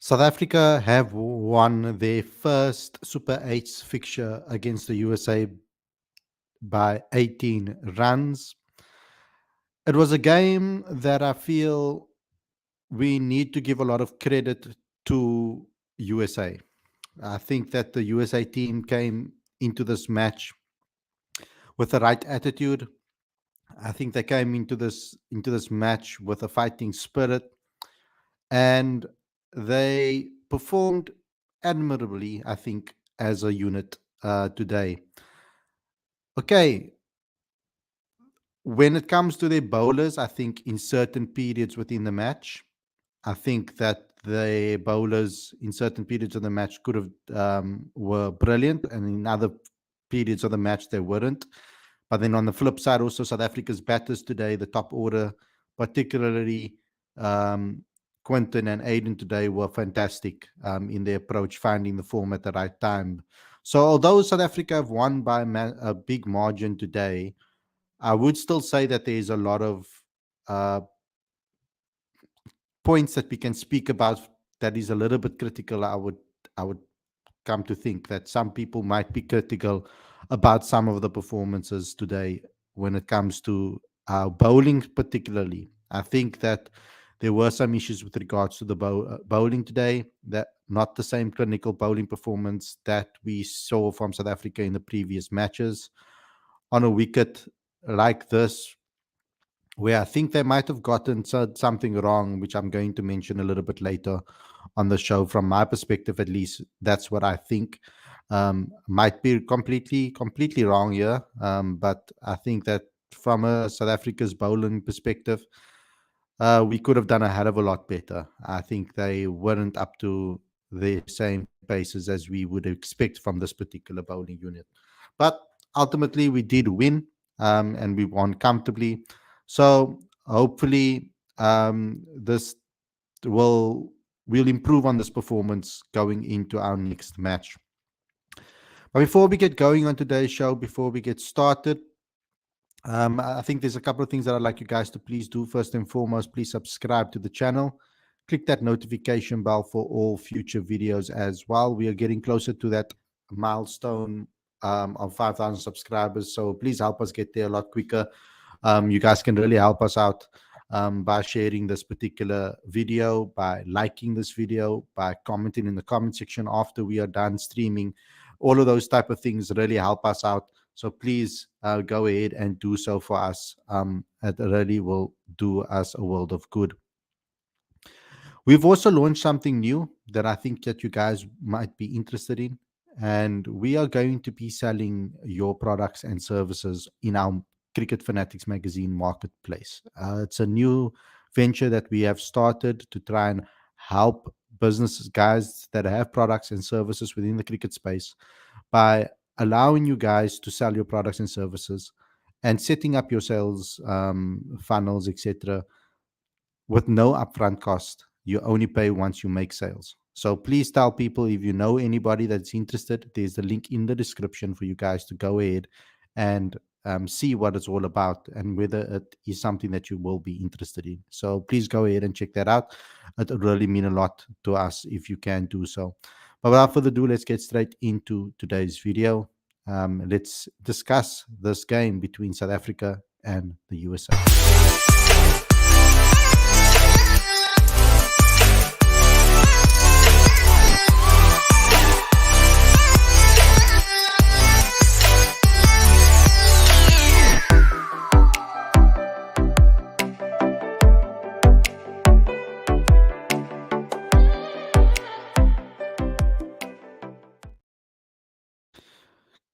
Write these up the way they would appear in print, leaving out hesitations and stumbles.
South Africa have won their first Super 8s fixture against the USA by 18 runs. It was a game that I feel we need to give a lot of credit to USA. I think that the USA team came into this match with the right attitude. I think they came into this match with a fighting spirit, and they performed admirably, I think, as a unit today. Okay, when it comes to their bowlers, I think in certain periods within the match, I think that the bowlers in certain periods of the match could have were brilliant, and in other periods of the match they weren't. But then on the flip side, also South Africa's batters today, the top order, particularly um, Quinton and Aiden today, were fantastic in their approach, finding the form at the right time. So although South Africa have won by a big margin today, I would still say that there is a lot of uh, points that we can speak about that is a little bit critical. I would come to think that some people might be critical about some of the performances today when it comes to bowling, particularly. I think that there were some issues with regards to the bowling today, that not the same clinical bowling performance that we saw from South Africa in the previous matches. On a wicket like this, where I think they might have gotten something wrong, which I'm going to mention a little bit later on the show. From my perspective, at least, that's what I think. Might be completely wrong here, but I think that from a South Africa's bowling perspective, we could have done a hell of a lot better. I think they weren't up to the same paces as we would expect from this particular bowling unit. But ultimately, we did win, and we won comfortably. So hopefully, this will we'll improve on this performance going into our next match. But before we get going on today's show, before we get started, I think there's a couple of things that I'd like you guys to please do. First and foremost, please subscribe to the channel. Click that notification bell for all future videos as well. We are getting closer to that milestone of 5,000 subscribers. So please help us get there a lot quicker. You guys can really help us out by sharing this particular video, by liking this video, by commenting in the comment section after we are done streaming. All of those type of things really help us out. So please go ahead and do so for us. It really will do us a world of good. We've also launched something new that I think that you guys might be interested in. And we are going to be selling your products and services in our Cricket Fanatics magazine marketplace. It's a new venture that we have started to try and help businesses, guys that have products and services within the cricket space, by allowing you guys to sell your products and services and setting up your sales funnels, etc., with no upfront cost. You only pay once you make sales. So please tell people, if you know anybody that's interested, there's a link in the description for you guys to go ahead and see what it's all about and whether it is something that you will be interested in. So please go ahead and check that out. It would really mean a lot to us if you can do so. But without further ado, let's get straight into today's video. Let's discuss this game between South Africa and the USA.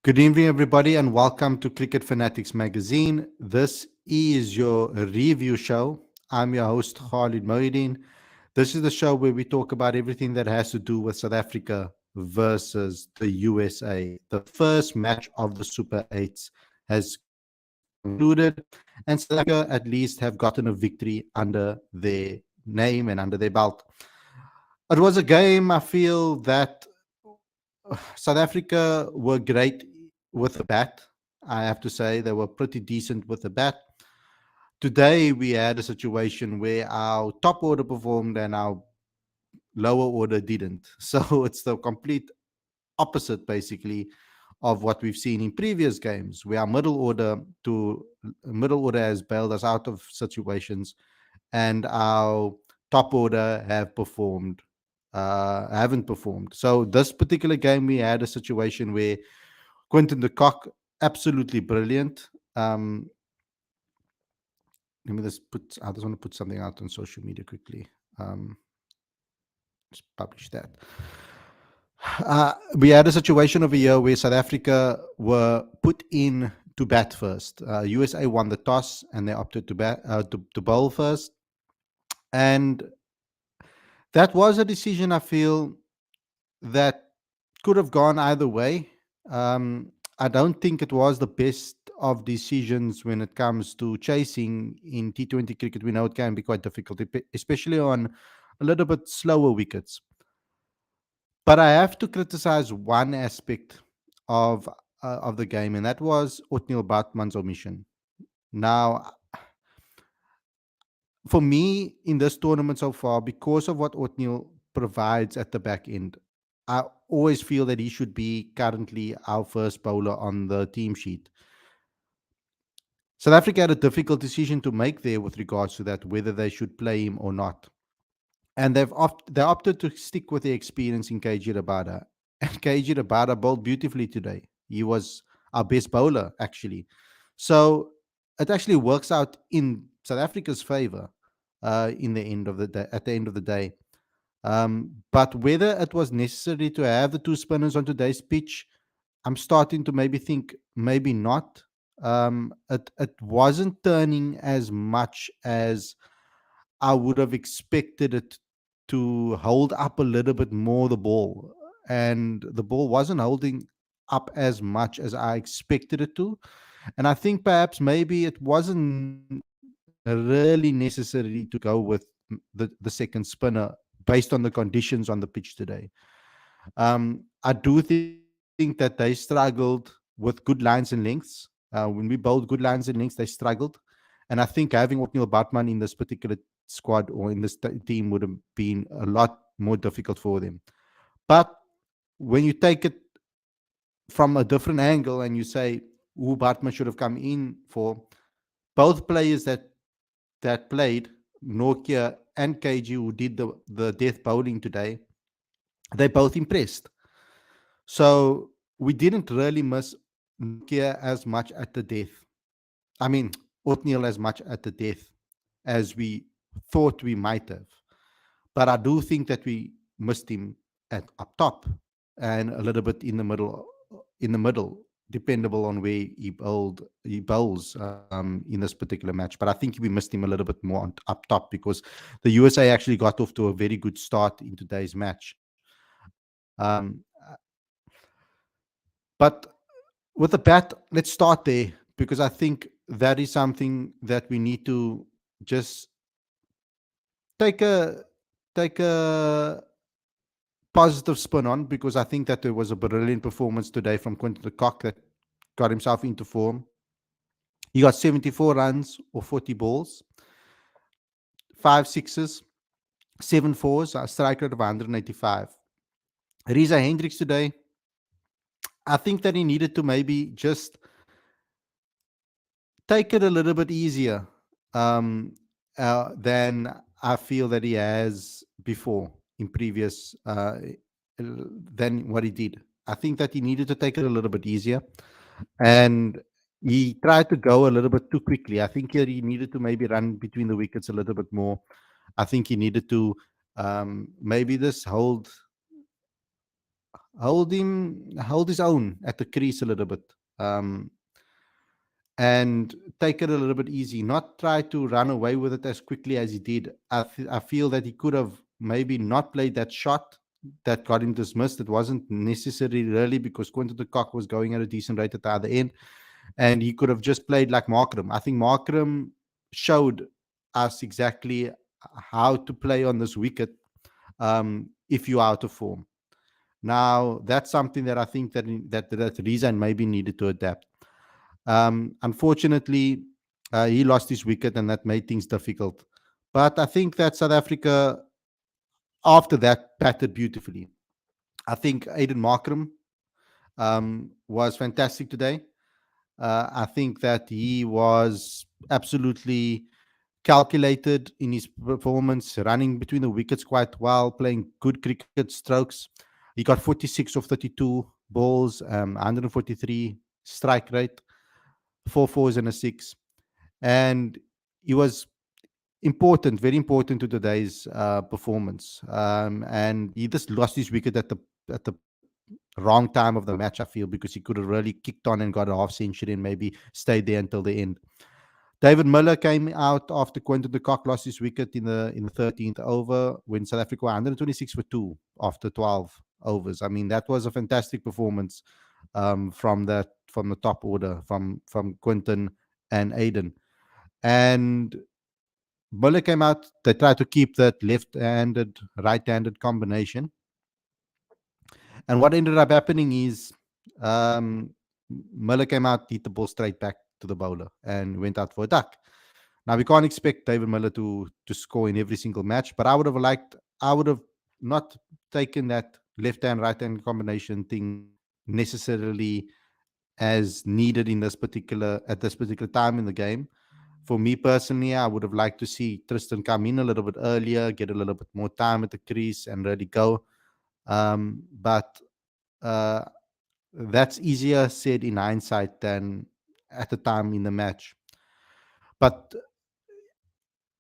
Good evening, everybody, and welcome to Cricket Fanatics Magazine. This is your review show. I'm your host, Khalid. This is the show where we talk about everything that has to do with South Africa versus the USA. The first match of the Super 8s has concluded, and South Africa at least have gotten a victory under their name and under their belt. It was a game, I feel, that South Africa were great with the bat. I have to say they were pretty decent with the bat. Today we had a situation where our top order performed and our lower order didn't. So it's the complete opposite, basically, of what we've seen in previous games, where our middle order has bailed us out of situations, and our top order haven't performed. So this particular game, we had a situation where Quentin de Kock, absolutely brilliant. Let me just put. I just want to put something out on social media quickly. Um, just publish that. We had a situation over here where South Africa were put in to bat first. USA won the toss and they opted to bowl first, and that was a decision I feel that could have gone either way. I don't think it was the best of decisions when it comes to chasing in T20 cricket. We know it can be quite difficult, especially on a little bit slower wickets. But I have to criticize one aspect of of the game, and that was Otniel Batman's omission. Now, for me in this tournament so far, because of what Otniel provides at the back end, I always feel that he should be currently our first bowler on the team sheet. South Africa had a difficult decision to make there with regards to that, whether they should play him or not. And they opted to stick with the experience in KG Rabada. And KG Rabada bowled beautifully today. He was our best bowler, actually. So it actually works out in South Africa's favor in the end of the day, at the end of the day. But whether it was necessary to have the two spinners on today's pitch, I'm starting to maybe think maybe not. It wasn't turning as much as I would have expected it to hold up a little bit more the ball. And the ball wasn't holding up as much as I expected it to. And I think perhaps maybe it wasn't really necessary to go with the second spinner based on the conditions on the pitch today. I do think that they struggled with good lines and lengths. When we bowled good lines and lengths, they struggled. And I think having Otniel Batman in this particular squad or in this team would have been a lot more difficult for them. But when you take it from a different angle and you say who Batman should have come in for, both players that played, Nokia and KG, who did the death bowling today, they both impressed. So we didn't really miss Nokia as much at the death. I mean, Othniel as much at the death as we thought we might have. But I do think that we missed him at up top and a little bit in the middle, dependable on where he bowls in this particular match. But I think we missed him a little bit more up top because the USA actually got off to a very good start in today's match. Um, but with the bat, let's start there because I think that is something that we need to just take a take a positive spin on, because I think that there was a brilliant performance today from Quinton de Kock that got himself into form. He got 74 runs or 40 balls, 5 sixes, 7 fours, a strike rate of 185. Riza Hendricks today, I think that he needed to maybe just take it a little bit easier than I feel that he has before in previous than what he did. I think that he needed to take it a little bit easier, and he tried to go a little bit too quickly. I think he needed to maybe run between the wickets a little bit more. I think he needed to maybe just hold his own at the crease a little bit. Um, and take it a little bit easy, not try to run away with it as quickly as he did. I feel that he could have maybe not played that shot that got him dismissed. It wasn't necessary really because Quinton de Kock was going at a decent rate at the other end, and he could have just played like Markram. I think Markram showed us exactly how to play on this wicket if you're out of form. Now, that's something that I think that Rizan maybe needed to adapt. Unfortunately, he lost his wicket, and that made things difficult. But I think that South Africa after that, batted beautifully. I think Aiden Markram was fantastic today. I think that he was absolutely calculated in his performance, running between the wickets quite well, playing good cricket strokes. He got 46 of 32 balls, 143 strike rate, four fours and a six. And he was important, very important to today's performance. And he just lost his wicket at the wrong time of the match, I feel, because he could have really kicked on and got a half century and maybe stayed there until the end. David Miller came out after Quinton de Kock lost his wicket in the 13th over when South Africa were 126 for two after 12 overs. I mean, that was a fantastic performance from the top order from Quinton and Aiden. And Miller came out. They tried to keep that left-handed, right-handed combination. And what ended up happening is um, Miller came out, hit the ball straight back to the bowler, and went out for a duck. Now we can't expect David Miller to score in every single match, but I would have not taken that left hand right hand combination thing necessarily as needed in this particular at this particular time in the game. For me personally, I would have liked to see Tristan come in a little bit earlier, get a little bit more time at the crease, and really go. But uh, that's easier said in hindsight than at the time in the match. But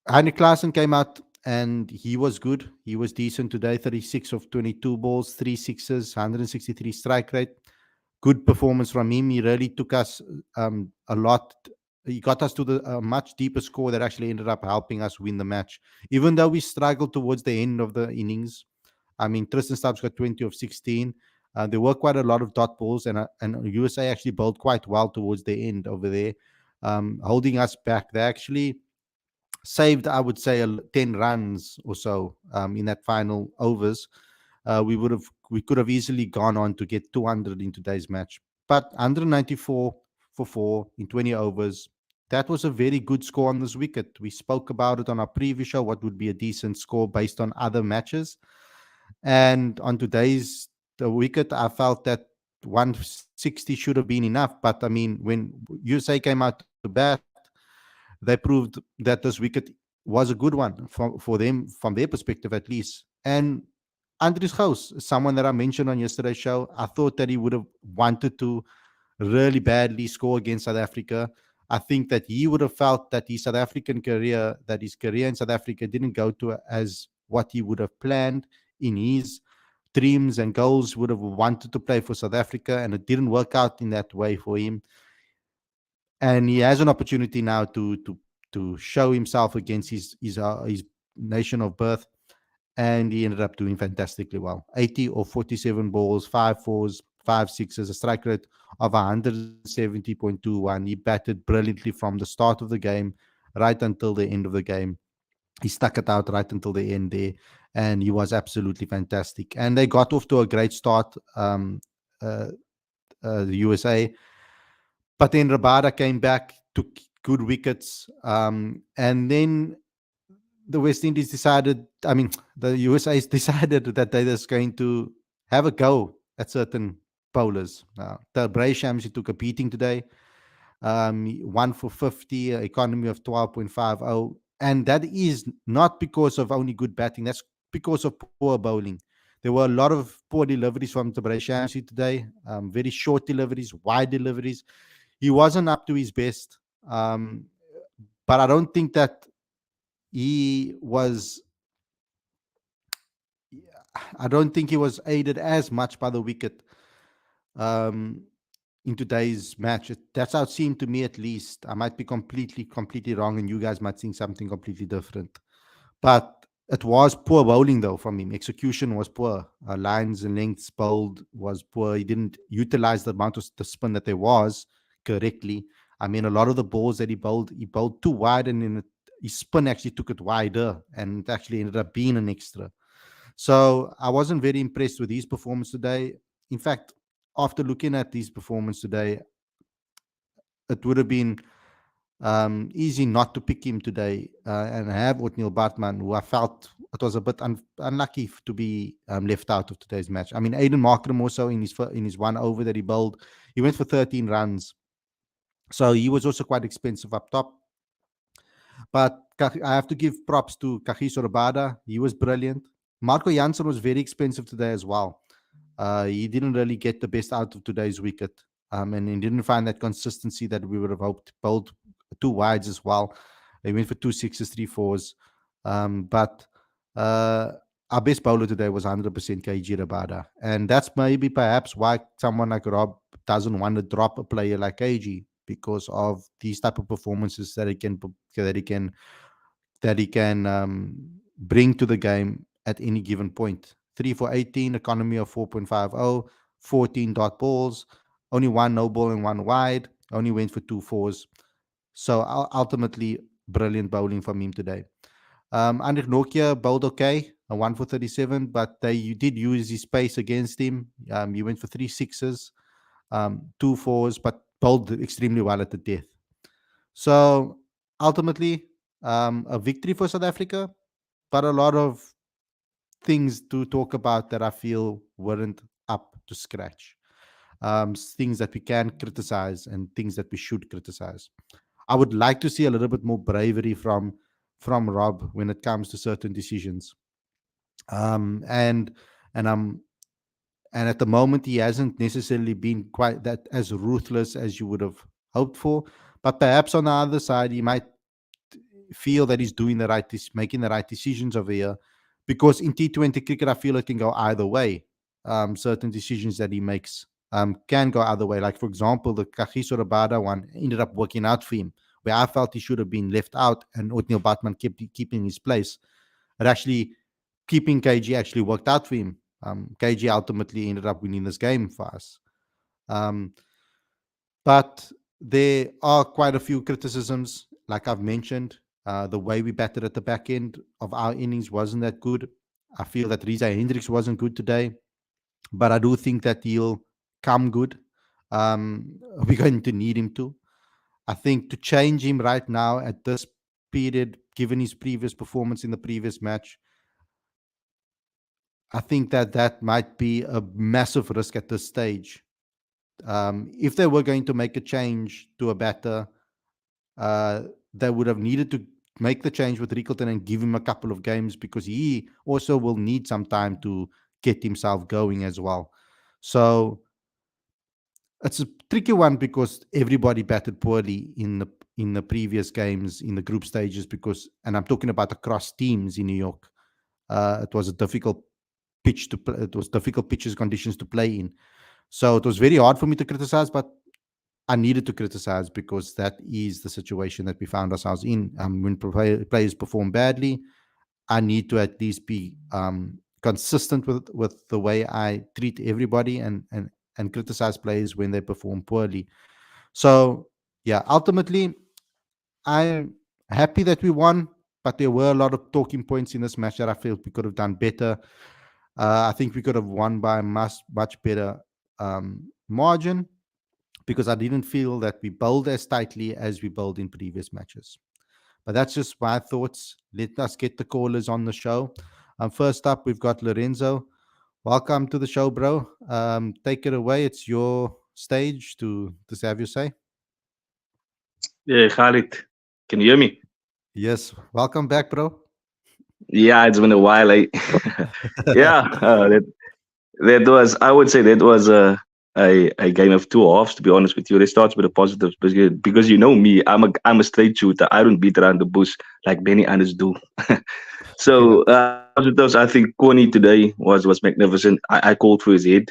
Heinrich Klaassen came out and he was good. He was decent today, 36 of 22 balls, three sixes, 163 strike rate. Good performance from him. He really took us a lot. He got us to the much deeper score that actually ended up helping us win the match. Even though we struggled towards the end of the innings, I mean, Tristan Stubbs got 20 of 16. There were quite a lot of dot balls, and USA actually bowled quite well towards the end over there, holding us back. They actually saved, I would say, 10 runs or so in that final overs. We could have easily gone on to get 200 in today's match. But 194 for four in 20 overs, that was a very good score on this wicket. We spoke about it on our previous show, what would be a decent score based on other matches. And on today's the wicket, I felt that 160 should have been enough. But I mean, when USA came out to bat, they proved that this wicket was a good one for them from their perspective at least. And Andries Gous, someone that I mentioned on yesterday's show, I thought that he would have wanted to really badly score against South Africa. I think that he would have felt that his career in South Africa didn't go to as what he would have planned in his dreams and goals, would have wanted to play for South Africa, and it didn't work out in that way for him. And he has an opportunity now to show himself against his nation of birth, and he ended up doing fantastically well. 80 or 47 balls, five fours, five sixes, a strike rate of 170.21. He batted brilliantly from the start of the game right until the end of the game. He stuck it out right until the end there, and he was absolutely fantastic. And they got off to a great start, uh, the USA. But then Rabada came back, took good wickets, and then the West Indies decided, I mean, the USA decided that they was going to have a go at certain bowlers. The Bray Shamsi took a beating today, 1 for 50, economy of 12.50. And that is not because of only good batting, that's because of poor bowling. There were a lot of poor deliveries from Bray Shamsi today, very short deliveries, wide deliveries. He wasn't up to his best. But I don't think that he was I don't think he was aided as much by the wicket um, in today's match. That's how it seemed to me, at least. I might be completely wrong, and you guys might think something completely different. But it was poor bowling, though, from him. Execution was poor. Lines and lengths bowled was poor. He didn't utilize the amount of the spin that there was correctly. I mean, a lot of the balls that he bowled too wide, and then his spin actually took it wider, and it actually ended up being an extra. So I wasn't very impressed with his performance today. In fact, after looking at his performance today, it would have been easy not to pick him today and have Otniel Bartman, who I felt it was a bit unlucky to be left out of today's match. I mean, Aiden Markram also in his one over that he bowled, he went for 13 runs, so he was also quite expensive up top. But I have to give props to Kagiso Rabada. He was brilliant. Marco Janssen was very expensive today as well. He didn't really get the best out of today's wicket, and he didn't find that consistency that we would have hoped. Bowled two wides as well. He went for two sixes, three fours. But uh, our best bowler today was 100% KG Rabada. And that's maybe perhaps why someone like Rob doesn't want to drop a player like KG, because of these type of performances that he can bring to the game at any given point. 3 for 18, economy of 4.50, 14 dot balls, only one no ball and one wide, only went for two fours. So ultimately, brilliant bowling from him today. Andrik Nokia bowled okay, a 1 for 37, but they did use his pace against him. He went for three sixes, two fours, but bowled extremely well at the death. So ultimately, a victory for South Africa, but a lot of things to talk about that I feel weren't up to scratch. Things that we can criticize and things that we should criticize. I would like to see a little bit more bravery from Rob when it comes to certain decisions. Um, and and um and at the moment he hasn't necessarily been quite that as ruthless as you would have hoped for. But perhaps on the other side, he might feel that he's doing making the right decisions over here, because in T20 cricket, I feel it can go either way. Certain decisions that he makes can go either way. Like for example, the Kagiso Rabada one ended up working out for him, where I felt he should have been left out and Othniel Batman kept keeping his place. It actually keeping KG actually worked out for him. KG ultimately ended up winning this game for us. Um, but there are quite a few criticisms, like I've mentioned. The way we batted at the back end of our innings wasn't that good. I feel that Riza Hendricks wasn't good today, but I do think that he'll come good. We're going to need him to. I think to change him right now at this period, given his previous performance in the previous match, I think that might be a massive risk at this stage. If they were going to make a change to a batter, they would have needed to make the change with Rickleton and give him a couple of games, because he also will need some time to get himself going as well. So it's a tricky one, because everybody batted poorly in the previous games in the group stages, and I'm talking about across teams in New York. It was a difficult pitch to play. It was difficult pitches conditions to play in. So it was very hard for me to criticize, but I needed to criticize, because that is the situation that we found ourselves in. When players perform badly, I need to at least be consistent with the way I treat everybody, and criticize players when they perform poorly. So yeah, ultimately, I'm happy that we won, but there were a lot of talking points in this match that I felt we could have done better. I think we could have won by a much better margin, because I didn't feel that we bowled as tightly as we bowled in previous matches. But that's just my thoughts. Let us get the callers on the show. First up, we've got Lorenzo. Welcome to the show, bro. Take it away. It's your stage to have your say. Yeah, Khalid, can you hear me? Yes, welcome back, bro. Yeah, it's been a while. Yeah, that was, I would say that was a game of two halves, to be honest with you. It starts with the positives, because you know me, I'm a straight shooter. I don't beat around the bush like many others do. Yeah, So positives, I think Coney today was magnificent. I called for his head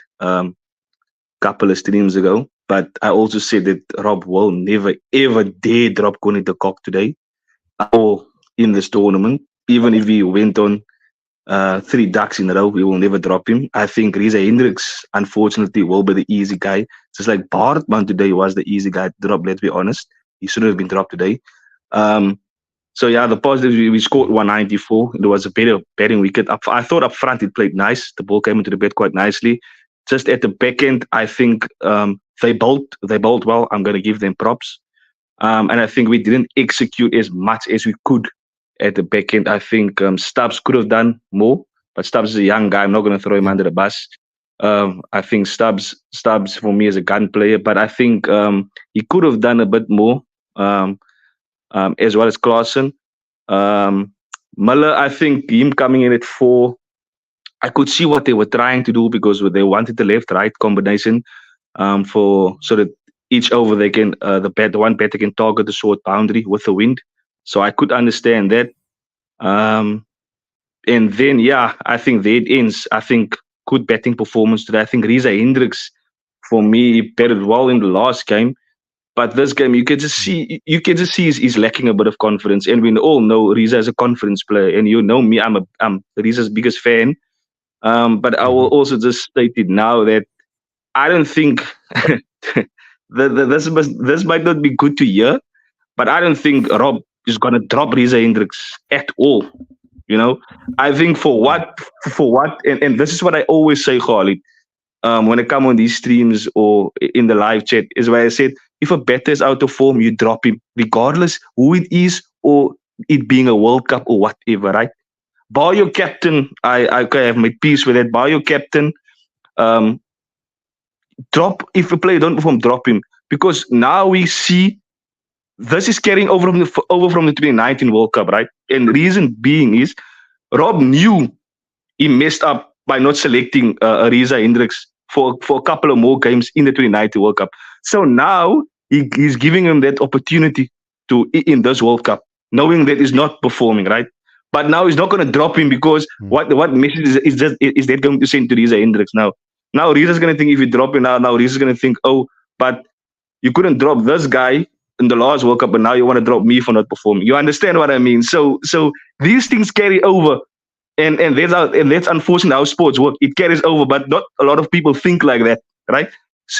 couple of streams ago, but I also said that Rob will never ever dare drop Coney the cock today or in this tournament. Even if he went on three ducks in a row, we will never drop him. I think Riza Hendricks, unfortunately, will be the easy guy. Just like Bartman today was the easy guy to drop, let's be honest. He shouldn't have been dropped today. Um, so, yeah, the positives, we scored 194. It was a better batting wicket. I thought up front it played nice. The ball came into the bat quite nicely. Just at the back end, I think they bowled well. I'm going to give them props. And I think we didn't execute as much as we could at the back end. I think Stubbs could have done more, but Stubbs is a young guy. I'm not going to throw him Yeah. under the bus. I think Stubbs for me is a gun player, but I think he could have done a bit more, um, as well as Clausen. Um, Muller, I think him coming in at 4, I could see what they were trying to do because they wanted the left-right combination, for so that each over they can the one batter can target the short boundary with the wind. So I could understand that. Um, and then yeah, I think there it ends. I think good batting performance today. I think Reza Hendricks for me he batted well in the last game, but this game you can just see he's lacking a bit of confidence. And we all know Reza is a confidence player, and you know me, I'm Reza's biggest fan. But I will Mm-hmm. also just state it now that I don't think this might not be good to hear, but I don't think Rob is gonna drop Reza Hendricks at all. You know, I think and this is what I always say, Khalid, when I come on these streams or in the live chat, is where I said if a batter is out of form, you drop him, regardless who it is or it being a World Cup or whatever, right? Bar your captain, I have my peace with that. Bar your captain, um, drop if a player don't perform, drop him because now we see this is carrying over from the 2019 World Cup, right? And the reason being is Rob knew he messed up by not selecting Ariza Hendricks for a couple of more games in the 2019 World Cup. So now he's giving him that opportunity to in this World Cup, knowing that he's not performing, right? But now he's not going to drop him because Mm. what message is that going to send to Riza Hendricks now? Now Riza's going to think if you drop him now Riza's going to think, oh, but you couldn't drop this guy in the last World Cup, but now you want to drop me for not performing. You understand what I mean? So these things carry over, and that's unfortunately how sports work. It carries over, but not a lot of people think like that, right?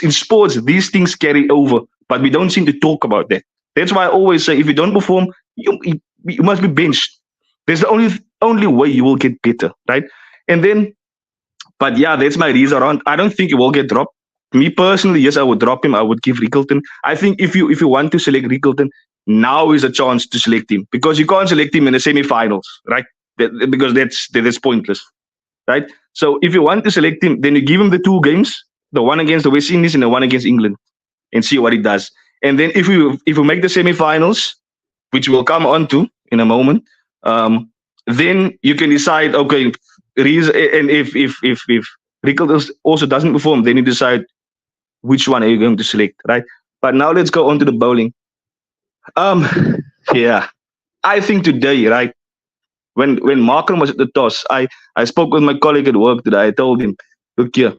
In sports, these things carry over, but we don't seem to talk about that. That's why I always say, if you don't perform, you must be benched. There's the only way you will get better, right? And then, but yeah, that's my reason around. I don't think he will get dropped. Me personally, yes, I would drop him. I would give Rickleton. I think if you want to select Rickleton, now is a chance to select him because you can't select him in the semi-finals, right? Because that's pointless, right? So if you want to select him, then you give him the 2 games, the one against the West Indies and the one against England, and see what he does. And then if we make the semi-finals, which we'll come on to in a moment, then you can decide, okay, and if Rickleton also doesn't perform, then you decide which one are you going to select, right? But now let's go on to the bowling. Um, yeah, I think today, right, when Markham was at the toss, I spoke with my colleague at work today. I told him, look here,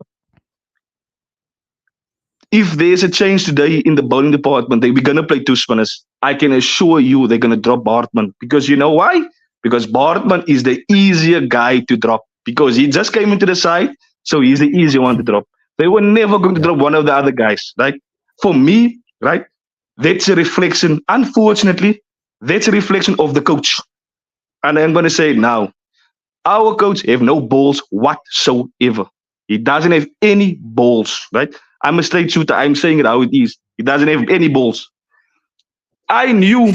if there's a change today in the bowling department, we're going to play 2 spinners. I can assure you they're going to drop Bartman. Because you know why? Because Bartman is the easier guy to drop. Because he just came into the side, so he's the easier one to drop. They were never going to Yeah. drop one of the other guys, right? For me, right, that's a reflection, unfortunately, that's a reflection of the coach. And I'm going to say it now. Our coach have no balls whatsoever. He doesn't have any balls, right? I'm a straight shooter. I'm saying it how it is. He doesn't have any balls. I knew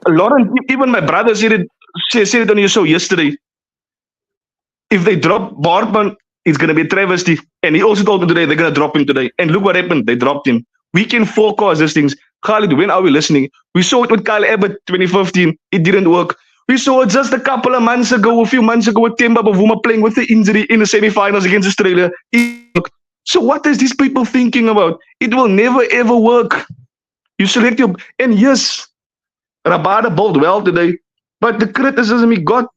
a lot of even my brother said it on your show yesterday. If they drop Bartman, it's gonna be a travesty. And he also told me today they're gonna drop him today. And look what happened. They dropped him. We can forecast these things. Khalid, when are we listening? We saw it with Kyle Abbott 2015. It didn't work. We saw it just a few months ago with Temba Bavuma playing with the injury in the semi-finals against Australia. So what is these people thinking about? It will never ever work. You select your and yes, Rabada bowled well today, but the criticism he got,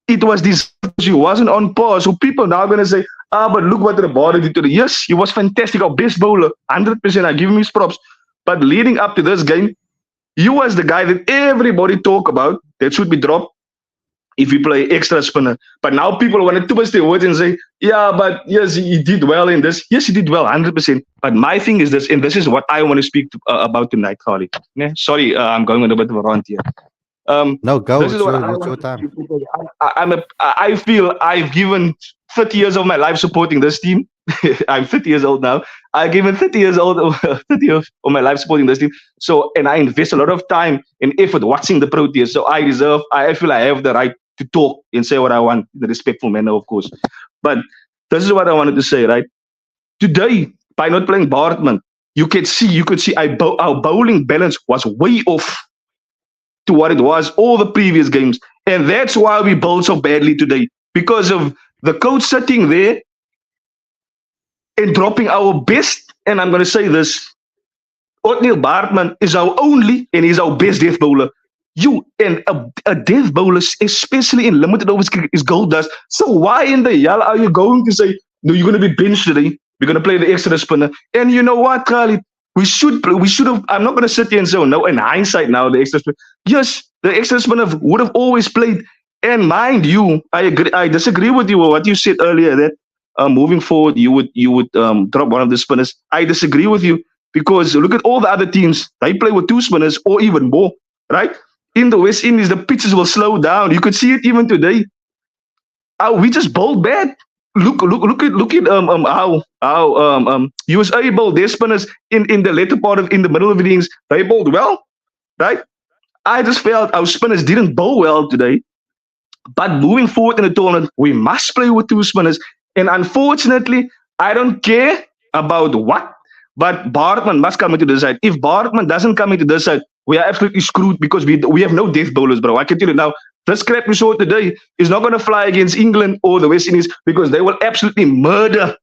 it was this he wasn't on par. So people now gonna say, but look what Rabada did today. Yes, he was fantastic, our best bowler, 100%. I give him his props. But leading up to this game, you was the guy that everybody talk about that should be dropped if you play extra spinner. But now people want to twist their words and say, yeah, but yes, he did well in this. Yes, he did well, 100%. But my thing is this, and this is what I want to speak about tonight, Khalid. Yeah? Sorry, I'm going on a bit of a rant here. No, go. This is what I It's your want to time. speak. I feel I've given 30 years of my life supporting this team. I'm 30 years old now. I given 30 years old, 30 of my life supporting this team. So, and I invest a lot of time and effort watching the Proteas. So I feel I have the right to talk and say what I want in a respectful manner, of course. But this is what I wanted to say, right? Today, by not playing Bartman, you could see our bowling balance was way off to what it was all the previous games. And that's why we bowled so badly today. Because of the coach sitting there and dropping our best, and I'm going to say this, Othniel Bartman is our only and he's our best death bowler. You and a death bowler, especially in limited overs cricket, is gold dust. So why in the hell are you going to say no? You're going to be benched today. We're going to play the extra spinner. And you know what, Khalid? We should have. I'm not going to sit here and say, oh, no. In hindsight, now the extra spinner. Yes, the extra spinner would have always played. And mind you, I agree. I disagree with you with what you said earlier that moving forward you would drop one of the spinners. I disagree with you because look at all the other teams. They play with two spinners or even more, right? In the West Indies, the pitches will slow down. You could see it even today. We just bowled bad. Look at how USA bowled their spinners in the later part of in the middle of the innings. They bowled well, right? I just felt our spinners didn't bowl well today. But moving forward in the tournament, we must play with two spinners. And unfortunately, I don't care about what, but Bharatman must come into this side. If Bharatman doesn't come into this side, we are absolutely screwed because we have no death bowlers, bro. I can tell you now, this crap we saw today is not going to fly against England or the West Indies because they will absolutely murder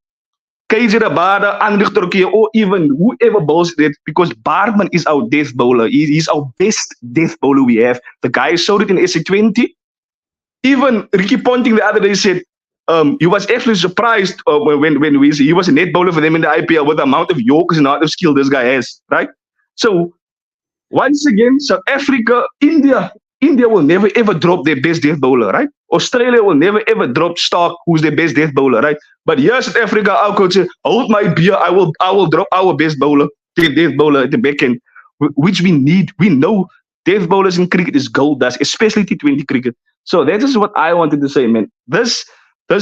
KJ Rabada, Anrich Turkey, or even whoever bowls it because Barman is our death bowler. He's our best death bowler we have. The guy showed it in SC20. Even Ricky Ponting the other day said he was actually surprised when he was a net bowler for them in the IPL with the amount of Yorkers and amount of skill this guy has, right? So once again, South Africa, India will never ever drop their best death bowler, right? Australia will never ever drop Stark, who's their best death bowler, right? But here, South Africa, our coach said, hold my beer, I will drop our best bowler, death bowler at the back end, which we need. We know death bowlers in cricket is gold dust, especially T20 cricket. So that is what I wanted to say, man. This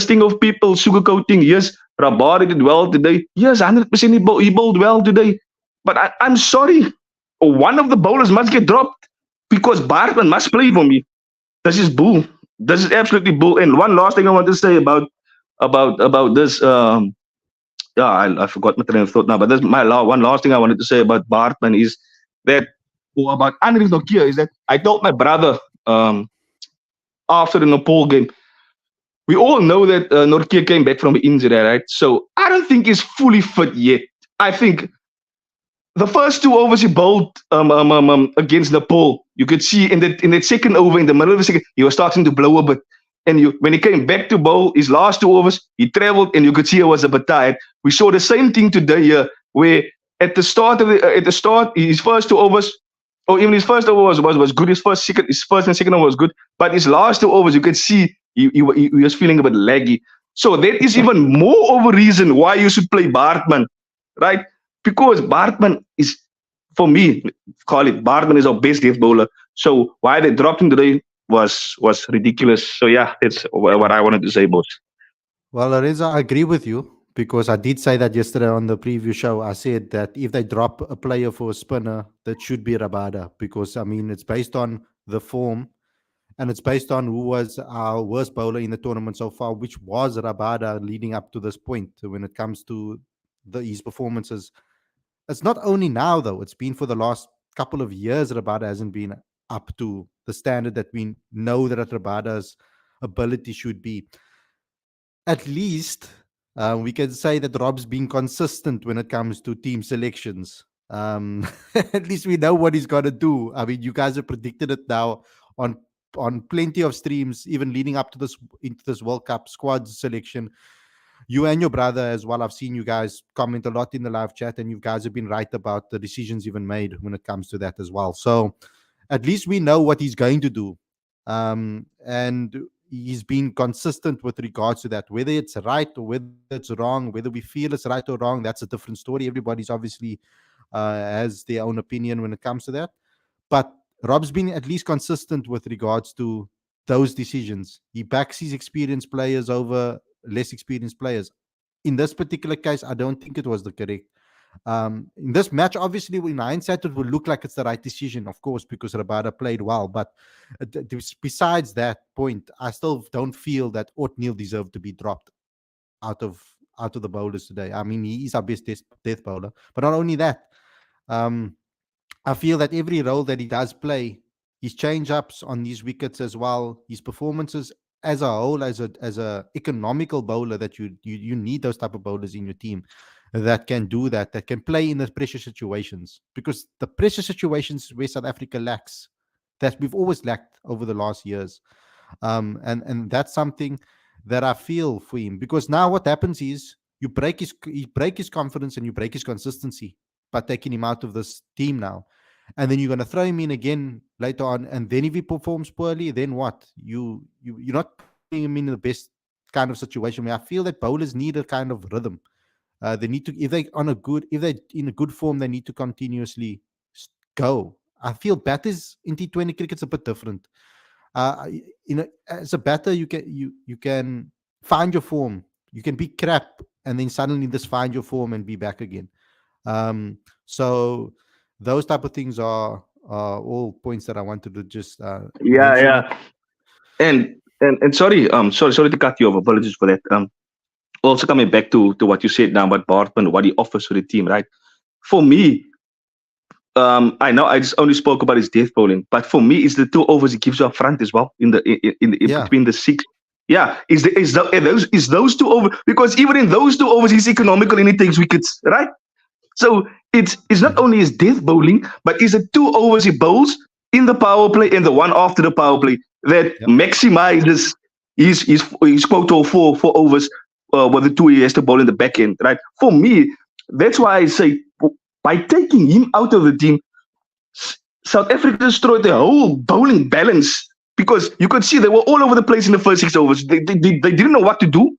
thing of people sugarcoating, yes, Rabari did well today. Yes, 100% he bowled well today. But I'm sorry, one of the bowlers must get dropped because Bartman must play for me. This is bull. This is absolutely bull. And one last thing I want to say about this. Yeah, I forgot my train of thought now. But that's one last thing I wanted to say about Bartman is that, or about Anrich Nokia, is that I told my brother after the Nepal game, we all know that Norkia came back from injury, right? So I don't think he's fully fit yet. I think the first two overs he bowled against Nepal, you could see in that second over, in the middle of the second, he was starting to blow a bit. And when he came back to bowl his last two overs, he travelled, and you could see he was a bit tired. We saw the same thing today here, where at the start his first two overs, or even his first over was good. His first and second over was good, but his last two overs, you could see he was feeling a bit laggy. So that is even more of a reason why you should play Bartman, right? Because Bartman is, for me, call it Bartman is our best death bowler. So why they dropped him today was ridiculous. So yeah, that's what I wanted to say, boss. Well, Lorenzo, I agree with you because I did say that yesterday on the preview show. I said that if they drop a player for a spinner, that should be Rabada because, I mean, it's based on the form and it's based on who was our worst bowler in the tournament so far, which was Rabada leading up to this point when it comes to his performances. It's not only now, though, it's been for the last couple of years. Rabada hasn't been up to the standard that we know that Rabada's ability should be. At least we can say that Rob's been consistent when it comes to team selections. At least we know what he's going to do. I mean, you guys have predicted it now on plenty of streams, even leading up to this into this World Cup squad selection. You and your brother as well. I've seen you guys comment a lot in the live chat, and you guys have been right about the decisions even made when it comes to that as well. So at least we know what he's going to do. And he's been consistent with regards to that. Whether it's right or whether it's wrong, whether we feel it's right or wrong, that's a different story. Everybody's obviously has their own opinion when it comes to that. But Rob's been at least consistent with regards to those decisions. He backs his experienced players over less experienced players. in this particular case, I don't think it was the correct. In this match, obviously, in hindsight, it would look like it's the right decision, of course, because Rabada played well. But besides that point, I still don't feel that O'Neal deserved to be dropped out of out of the bowlers today. I mean, he is our best death bowler, but not only that. Um, I feel that every role that he does play, his change ups on these wickets as well, his performances as a whole, as a economical bowler, that you need those type of bowlers in your team that can do that, that can play in the pressure situations, because the pressure situations where South Africa lacks, that we've always lacked over the last years. And that's something that I feel for him, because now what happens is you break his confidence and you break his consistency by taking him out of this team now, and then you're going to throw him in again later on, and then if he performs poorly, then what? You're not putting him in the best kind of situation. Where I feel that bowlers need a kind of rhythm. They need to, if they're in a good form, they need to continuously go. I feel batters in T20 cricket's a bit different. As a batter, you can find your form. You can be crap, and then suddenly just find your form and be back again. So those type of things are all points that I wanted to just Yeah, mention. yeah. And sorry to cut you off. Apologies for that. Also coming back to what you said now about Bartman, what he offers to the team, right? For me, I know I just only spoke about his death bowling, but for me, it's the 2 overs he gives you up front as well in Yeah, between the six. Yeah, is those 2 overs, because even in those 2 overs he's economical and he takes wickets, right? So it's not mhm, only his death bowling, but it's the 2 overs he bowls in the power play and the one after the power play that yep, maximizes his quota of four overs, with the two he has to bowl in the back end, right? For me, that's why I say, by taking him out of the team, South Africa destroyed their whole bowling balance, because you could see they were all over the place in the first 6 overs. They didn't know what to do.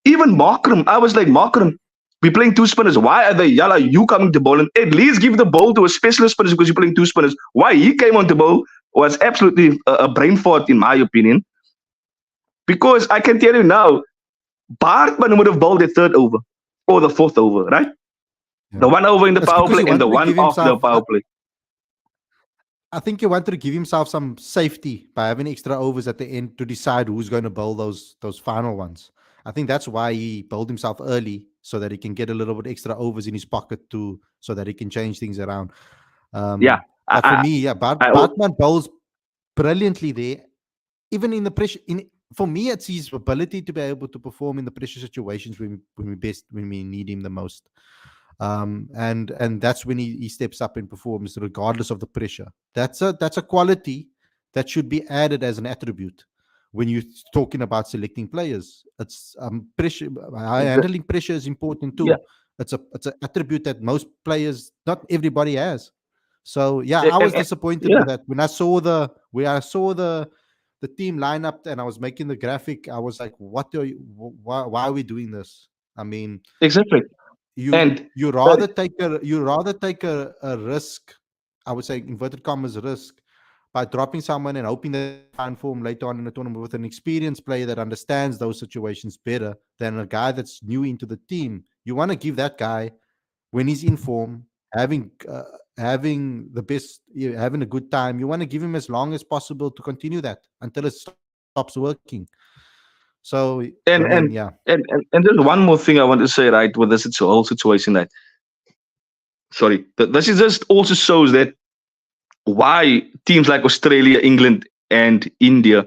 Even Markram, I was like, Markram, we're playing two spinners. Why are they, Yala, you coming to bowl? And at least give the ball to a specialist spinner, because you're playing two spinners. Why he came on to bowl was absolutely a brain fart, in my opinion. Because I can tell you now, Bartman would have bowled the third over or the fourth over, right? yeah. The 1 over in the It's power because he play and the wanted to one give after the himself. power play. I think he wanted to give himself some safety by having extra overs at the end to decide who's going to bowl those final ones. I think that's why he bowled himself early, so that he can get a little bit extra overs in his pocket too, so that he can change things around. Yeah, But for I, me, yeah, I, I Bartman bowls brilliantly there, even in the pressure. For me, it's his ability to be able to perform in the pressure situations when we need him the most. And that's when he steps up and performs regardless of the pressure. That's a quality that should be added as an attribute when you're talking about selecting players. It's pressure. Handling pressure is important yeah, too. It's an attribute that most players, not everybody has. So yeah, I was and disappointed yeah, with that when I saw the team lineup and I was making the graphic. I was like, what are you, why are we doing this? I mean, exactly. you And you rather take a risk, I would say inverted commas risk, by dropping someone and hoping that they find form later on in the tournament with an experienced player that understands those situations better than a guy that's new into the team. You want to give that guy, when he's in form, having the best, having a good time, you want to give him as long as possible to continue that until it stops working. So I mean, and yeah. and and there's one more thing I want to say, right, with this whole situation, that sorry, this is just also shows that why teams like Australia, England, and India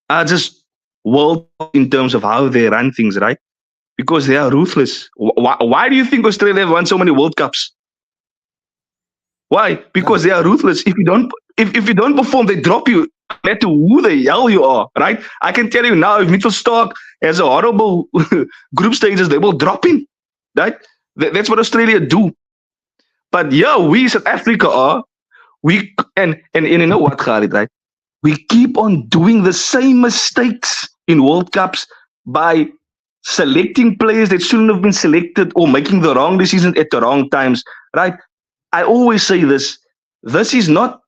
are just world in terms of how they run things, right? Because they are ruthless. Why do you think Australia have won so many World Cups? Why? Yeah, Because they are ruthless. If you don't perform, they drop you. No matter who the hell you are, right? I can tell you now, if Mitchell Stark has a horrible group stages, they will drop him, right? That's what Australia do. But yeah, we South Africa are and you know what, Khalid, right? We keep on doing the same mistakes in World Cups by selecting players that shouldn't have been selected or making the wrong decisions at the wrong times, right? I always say this. This is not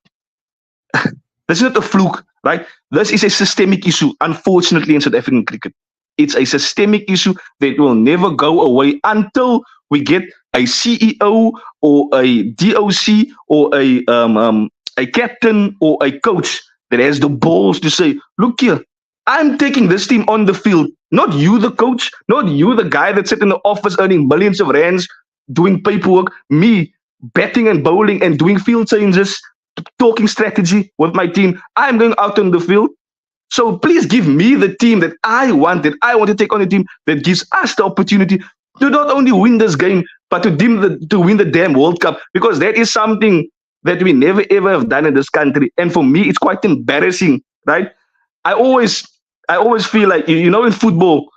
this is not a fluke, right? This is a systemic issue, unfortunately, in South African cricket. It's a systemic issue that will never go away until we get a CEO or a DOC or a captain or a coach that has the balls to say, look here, I'm taking this team on the field. Not you, the coach, not you, the guy that sits in the office earning millions of rands doing paperwork. Me batting and bowling and doing field changes, talking strategy with my team. I'm going out on the field. So please give me the team that I want, that I want to take on a team that gives us the opportunity to not only win this game, but to win the damn World Cup, because that is something that we never ever have done in this country. And for me, it's quite embarrassing, right? I always I always feel like, in football,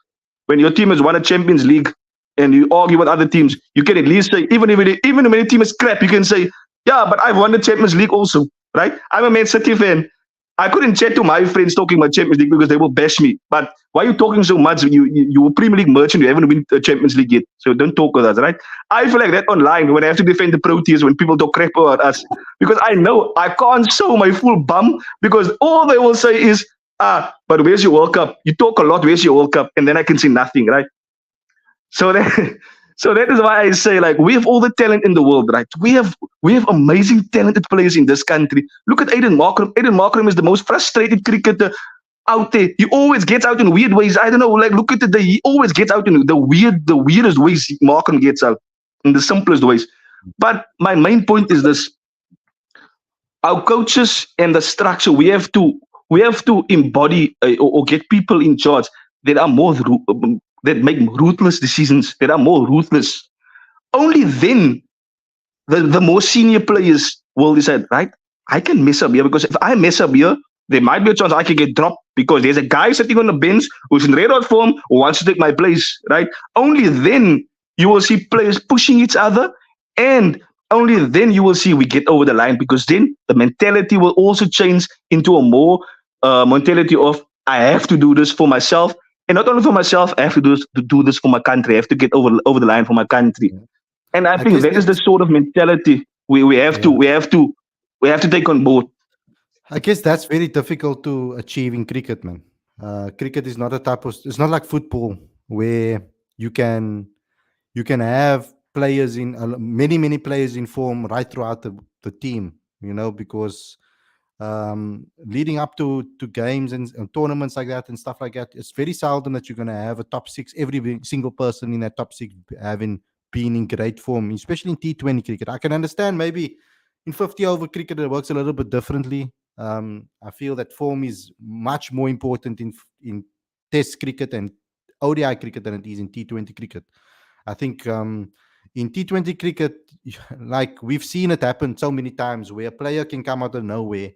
when your team has won a Champions League and you argue with other teams, you can at least say, even when a team is crap, you can say, yeah, but I've won the Champions League also, right? I'm a Man City fan. I couldn't chat to my friends talking about Champions League because they will bash me. But why are you talking so much? You were Premier League merchant. You haven't won the Champions League yet, so don't talk with us, right? I feel like that online when I have to defend the Proteas when people talk crap about us, because I know I can't show my full bum, because all they will say is, but where's your World Cup? You talk a lot. Where's your World Cup? And then I can see nothing, right? So that so that is why I say, like, we have all the talent in the world, right? We have amazing talented players in this country. Look at Aiden Markram. Aiden Markram is the most frustrated cricketer out there. He always gets out in weird ways. I don't know, like, look at the he always gets out in the weirdest ways. Markram gets out in the simplest ways. But my main point is this: our coaches and the structure, we have to embody, or get people in charge that are that make ruthless decisions, that are more ruthless. Only then the more senior players will decide, right? I can mess up here, because if I mess up here, there might be a chance I can get dropped because there's a guy sitting on the bench who's in red hot form who wants to take my place, right? Only then you will see players pushing each other, and only then you will see we get over the line, because then the mentality will also change into a more mentality of, I have to do this for myself, and not only for myself, I have to do this for my country. I have to get over the line for my country. Yeah. And I I think guess that is the that's sort of mentality yeah. we have to take on board. I guess that's very difficult to achieve in cricket, man. Cricket is not a type of. It's not like football where you can you can have players in many players in form right throughout the team. Because leading up to games and tournaments like that and stuff like that, it's very seldom that you're going to have a top six, every single person in that top six having been in great form, especially in T20 cricket. I can understand maybe in 50 over cricket it works a little bit differently. I feel that form is much more important in Test cricket and ODI cricket than it is in T20 cricket. I think in T20 cricket, like we've seen it happen so many times, where a player can come out of nowhere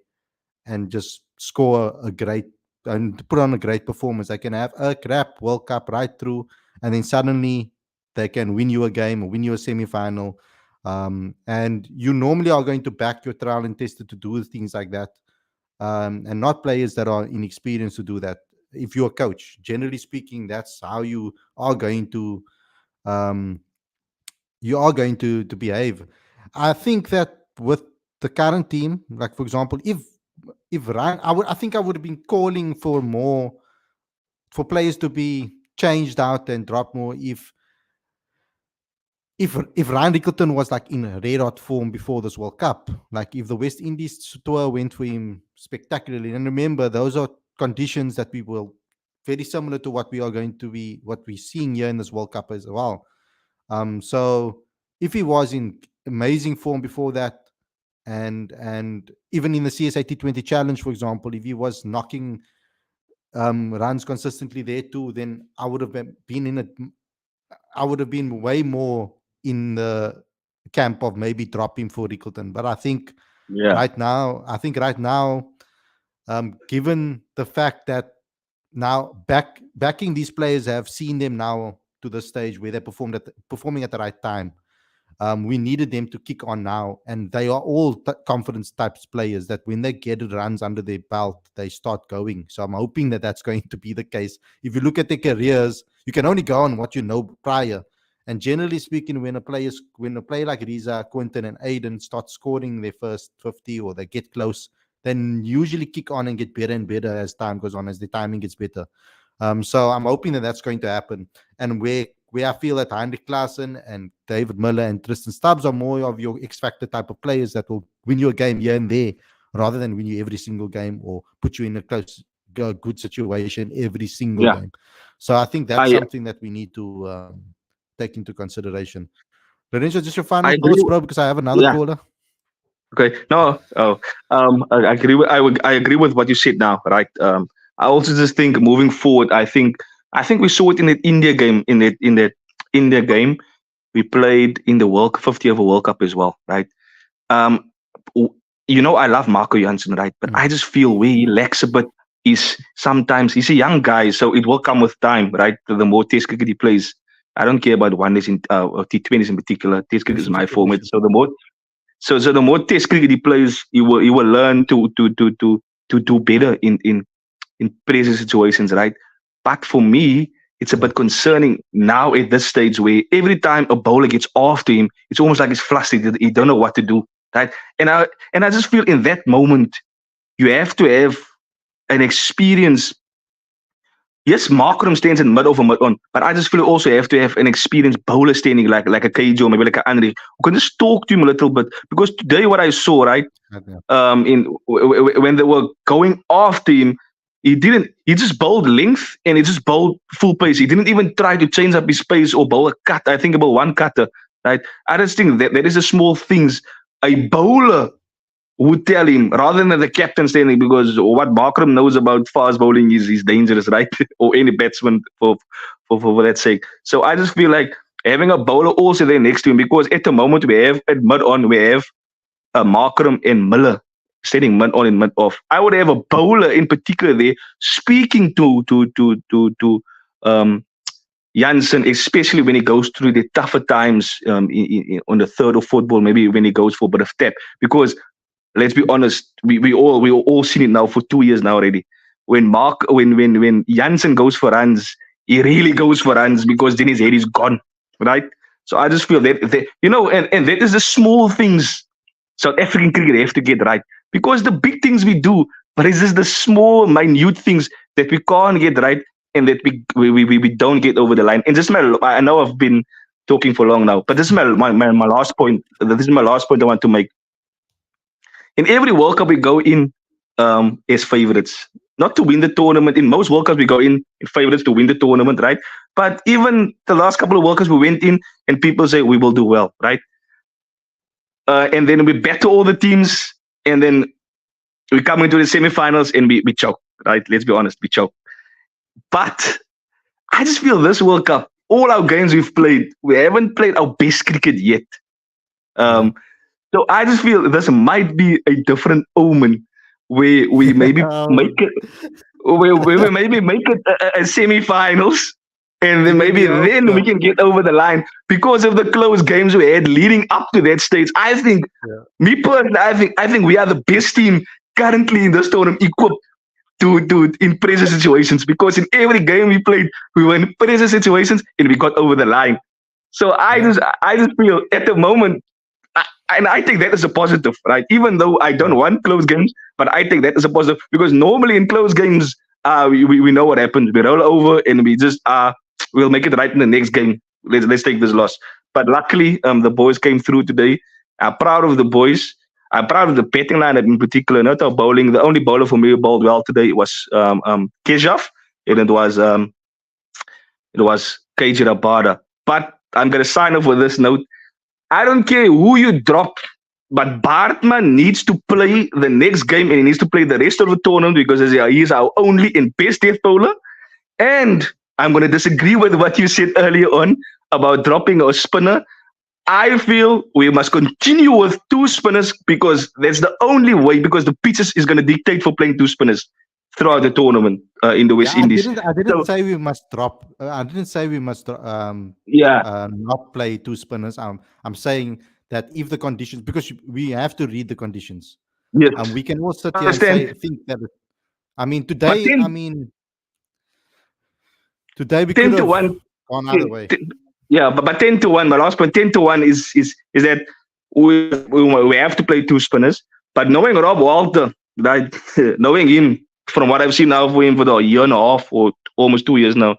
and just score a great and put on a great performance. They can have a crap World Cup right through, and then suddenly they can win you a game or win you a semi-final. And you normally are going to back your trial and tester to do things like that, and not players that are inexperienced to do that. If you're a coach, generally speaking, that's how are going to um, you are going to behave. I think that with the current team, like for example, if Ryan, I think I would have been calling for more for players to be changed out and drop more if Ryan Rickleton was like in a red hot form before this World Cup, like if the West Indies tour went for him spectacularly. And remember, those are conditions that we will very similar to what we're seeing here in this World Cup as well. So if he was in amazing form before that, and even in the CSA T20 Challenge, for example, if he was knocking runs consistently there too, then I would have been way more in the camp of maybe drop him for Rickleton. But Yeah, I think right now, given the fact that now backing these players have seen them now to the stage where they're performing at the right time. We needed them to kick on now, and they are all confidence types players that when they get runs under their belt, they start going. So I'm hoping that that's going to be the case. If you look at their careers, you can only go on what you know prior. And generally speaking, when a player like Riza, Quinton, and Aiden start scoring their first 50 or they get close, then usually kick on and get better and better as time goes on, as the timing gets better. So I'm hoping that that's going to happen. And where I feel that Heinrich Klaassen and David Miller and Tristan Stubbs are more of your X factor type of players that will win you a game here and there, rather than win you every single game or put you in a good situation every single Yeah. game. So I think that's I something that we need to take into consideration. Lorenzo, just your final I agree. thoughts, bro, because I have another Yeah. caller. Okay. No. Oh. I agree with. I agree with what you said now. Right. I also just think moving forward. I think we saw it in that India game. In that India game, we played in the World 50 over World Cup as well. Right. Um. I love Marco Jansen. Right. But Mm. I just feel where he lacks a bit is sometimes he's a young guy, so it will come with time. Right. The more Test cricket he plays. I don't care about one days in or T20s in particular. Test cricket is Listen to my the format. issue. So the more Test cricket he plays, he will learn to do better in pressure situations, right? But for me, it's a Yeah. bit concerning now at this stage where every time a bowler gets after him, it's almost like he's flustered. He don't know what to do, right? And I just feel in that moment you have to have an experience. Yes, Markram stands in mid over mid on, but I just feel also have to have an experienced bowler standing like a KJ or maybe like an Andre who can just talk to him a little bit. Because today what I saw, right, Yeah. when they were going after him, he just bowled length and he just bowled full pace. He didn't even try to change up his pace or bowl a cut. I think about one cutter, right? I just think that is the small things a bowler would tell him rather than the captain standing, because what Markram knows about fast bowling is dangerous, right? Or any batsman for that sake. So I just feel like having a bowler also there next to him, because at the moment we have at mid on we have Markram and Miller standing mid on and mid off. I would have a bowler in particular there speaking to Janssen, especially when he goes through the tougher times on the third or fourth ball, maybe when he goes for a bit of tap. Because let's be honest, we all seen it now for 2 years now already. When Janssen goes for runs, he really goes for runs because then his head is gone, right? So I just feel and that is the small things South African cricket have to get right, because the big things we do, but it's just the small, minute things that we can't get right and that we don't get over the line. And just I know I've been talking for long now, but this is my last point. This is my last point I want to make. In every World Cup we go in as favorites, not to win the tournament. In most World Cups we go in favorites to win the tournament, right? But even the last couple of World Cups we went in and people say we will do well, right? And then we battle all the teams, and then we come into the semifinals and we choke, right? Let's be honest, we choke. But I just feel this World Cup, all our games we've played, we haven't played our best cricket yet. So I just feel this might be a different omen where we maybe make it, where we maybe make it a semi-finals, and then maybe then we can get over the line because of the close games we had leading up to that stage. I think, me personally, I think we are the best team currently in this tournament, equipped to in pressure situations, because in every game we played, we were in pressure situations and we got over the line. So I just feel at the moment. And I think that is a positive, right? Even though I don't want close games, but I think that is a positive, because normally in close games, we know what happens. We roll over and we just we'll make it right in the next game. Let's take this loss. But luckily, the boys came through today. I'm proud of the boys. I'm proud of the batting lineup in particular. Not our bowling. The only bowler for me who bowled well today was Keshav, and it was KJ Rabada. But I'm gonna sign off with this note. I don't care who you drop, but Bartman needs to play the next game and he needs to play the rest of the tournament, because he is our only and best death bowler. And I'm going to disagree with what you said earlier on about dropping a spinner. I feel we must continue with two spinners, because that's the only way, because the pitches is going to dictate for playing two spinners throughout the tournament in the West Indies. I didn't say we must drop. I didn't say we must not play two spinners. I'm saying that if the conditions, because we have to read the conditions. Yes. We can all sit here and think that. I mean, today. Today we could have gone either way. But 10-1. My last point, 10-1 is that we have to play two spinners. But knowing Rob Walter, right, knowing him, from what I've seen now for him for the year and a half or almost 2 years now,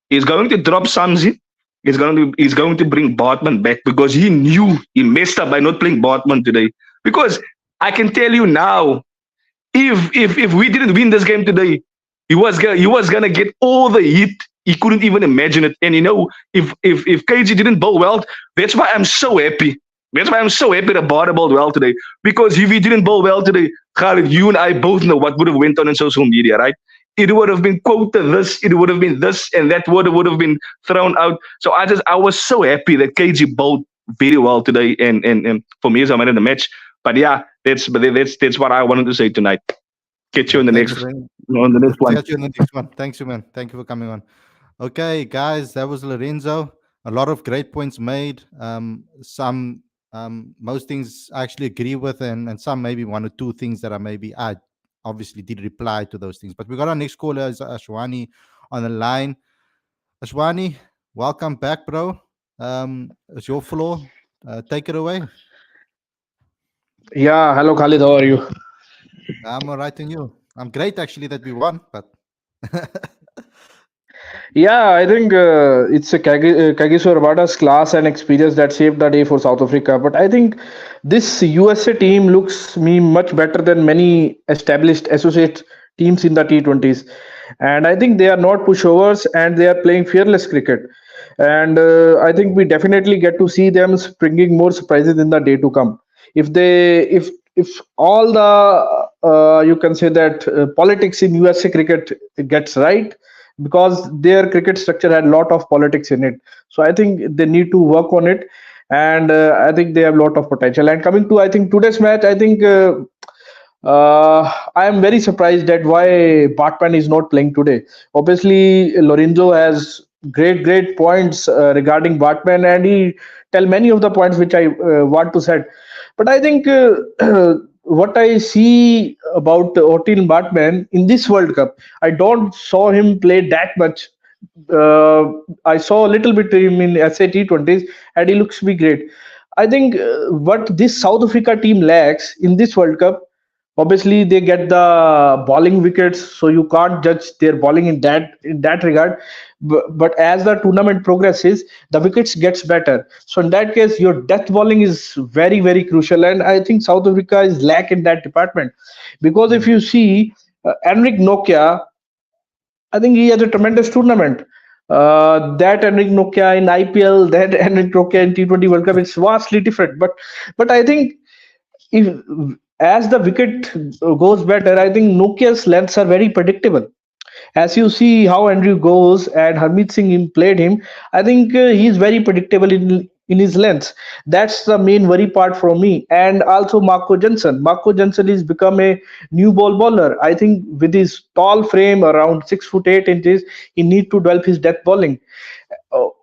he's going to drop Samsi. He's going to bring Bartman back because he knew he messed up by not playing Bartman today. Because I can tell you now, if we didn't win this game today, he was gonna get all the heat. He couldn't even imagine it. And if KG didn't bowl well, that's why I'm so happy. That's why I'm so happy that Barter bowled well today. Because if he didn't bowl well today, Khalid, you and I both know what would have went on in social media, right? It would have been quoted this, it would have been this, and that word would have been thrown out. So I was so happy that KG bowled very well today, and for me as a man in the match. But yeah, that's what I wanted to say tonight. Catch you Yeah, in the thanks, next Lorraine. on the next one. Catch you in the next one. Thanks, you, man. Thank you for coming on. Okay, guys, that was Lorenzo. A lot of great points made. Some, most things I actually agree with, and some maybe one or two things that I obviously did reply to those things. But we got our next caller, is Ashwani, on the line. Ashwani, welcome back, bro. It's your floor. Take it away. Yeah, hello Khalid, how are you? I'm all right, and you? I'm great, actually, that we won, but Yeah, I think it's a Kagiso Rabada's class and experience that saved the day for South Africa. But I think this USA team looks me much better than many established associate teams in the T20s. And I think they are not pushovers and they are playing fearless cricket. And I think we definitely get to see them bringing more surprises in the day to come. If all the you can say that politics in USA cricket gets right, because their cricket structure had a lot of politics in it. So I think they need to work on it, and I think they have a lot of potential. And coming to I think today's match, I think I am very surprised at why Batman is not playing today. Obviously, Lorenzo has great points regarding Batman, and he tell many of the points which I want to set. But I think what I see about Otil Batman in this World Cup, I don't saw him play that much. I saw a little bit him in SA T20s, and he looks to be great. I think what this South Africa team lacks in this World Cup, obviously they get the bowling wickets, so you can't judge their bowling in that regard. But as the tournament progresses, the wickets gets better. So in that case, your death bowling is very crucial, and I think South Africa is lack in that department. Because if mm, you see Enric Nokia, I think he has a tremendous tournament. That Enric Nokia in IPL, that Enric Nokia in T20 World Cup, it's vastly different. But I think if as the wicket goes better, I think Nokia's lengths are very predictable. As you see how Andrew goes and Harmeet Singh played him, I think he's very predictable in his lengths. That's the main worry part for me. And also Marco Johnson. Marco Johnson has become a new ball bowler. I think with his tall frame around 6 foot 8 inches, he need to develop his death bowling.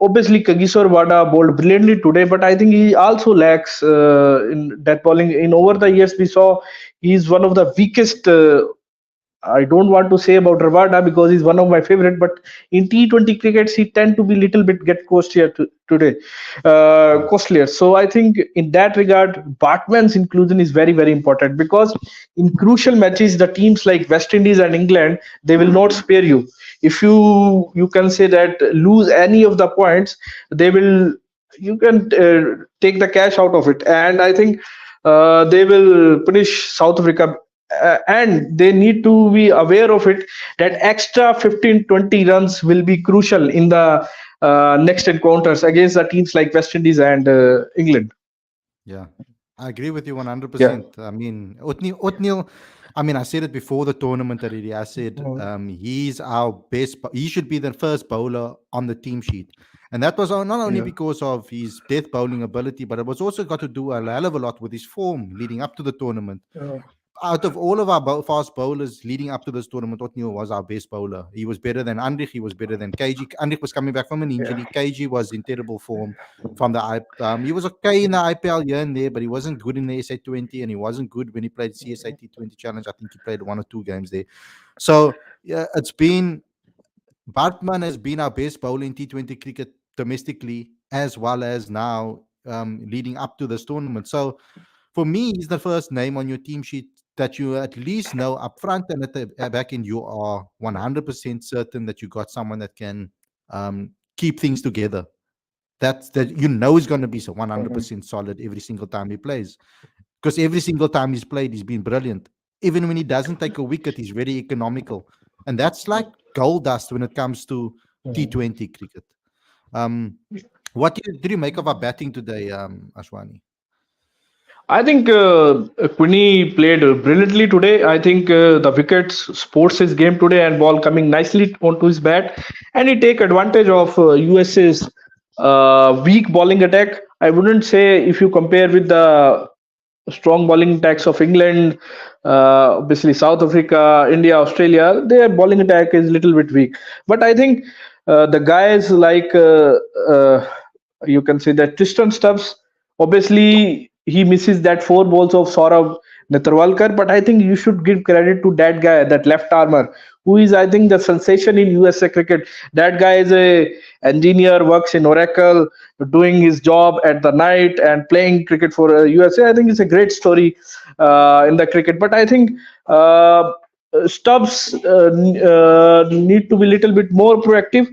Obviously, Kagiso Rabada bowled brilliantly today, but I think he also lacks in death bowling. In over the years, we saw he's one of the weakest. I don't want to say about Rabada because he's one of my favorite, but in T20 crickets he tend to be little bit get costlier today, mm, costlier. So I think in that regard, Batman's inclusion is very important, because in crucial matches, the teams like West Indies and England, they will not spare you. If you can say that lose any of the points, they will, you can take the cash out of it, and I think they will punish South Africa, and they need to be aware of it, that extra 15-20 runs will be crucial in the next encounters against the teams like West Indies and England. yeah. I agree with you Yeah. 100%. I mean, Otniel, I mean, I said it before the tournament already. I said he's our best. He should be the first bowler on the team sheet. And that was not only Yeah. because of his death bowling ability, but it was also got to do a hell of a lot with his form leading up to the tournament. Uh, Out of all of our fast bowlers leading up to this tournament, Otniel was our best bowler. He was better than Andrich. He was better than KG. Andrich was coming back from an yeah. injury. KG was in terrible form from the he was okay in the IPL here and there, but he wasn't good in the SA20, and he wasn't good when he played CSA T20 Challenge. I think he played 1 or 2 games there. So yeah, it's been Bartman has been our best bowler in T20 cricket domestically as well as now leading up to this tournament. So for me, he's the first name on your team sheet that you at least know up front and at the back end you are 100% certain that you got someone that can keep things together. That you know is going to be so Mhm. 100% solid every single time he plays. Because every single time he's played, he's been brilliant. Even when he doesn't take a wicket, he's very economical. And that's like gold dust when it comes to Mhm. T20 cricket. Um, what did you make of our batting today, Ashwani? I think Quinny played brilliantly today. I think the wickets sports his game today and ball coming nicely onto his bat, and he take advantage of USA's weak bowling attack. I wouldn't say if you compare with the strong bowling attacks of England, obviously South Africa, India, Australia, their bowling attack is a little bit weak. But I think the guys like you can say that Tristan Stubbs, obviously he misses that four balls of Saurav Netarwalkar, but I think you should give credit to that guy, that left armor, who is I think the sensation in USA cricket. That guy is a engineer, works in Oracle, doing his job at the night and playing cricket for USA. I think it's a great story in the cricket. But I think Stubbs need to be a little bit more proactive.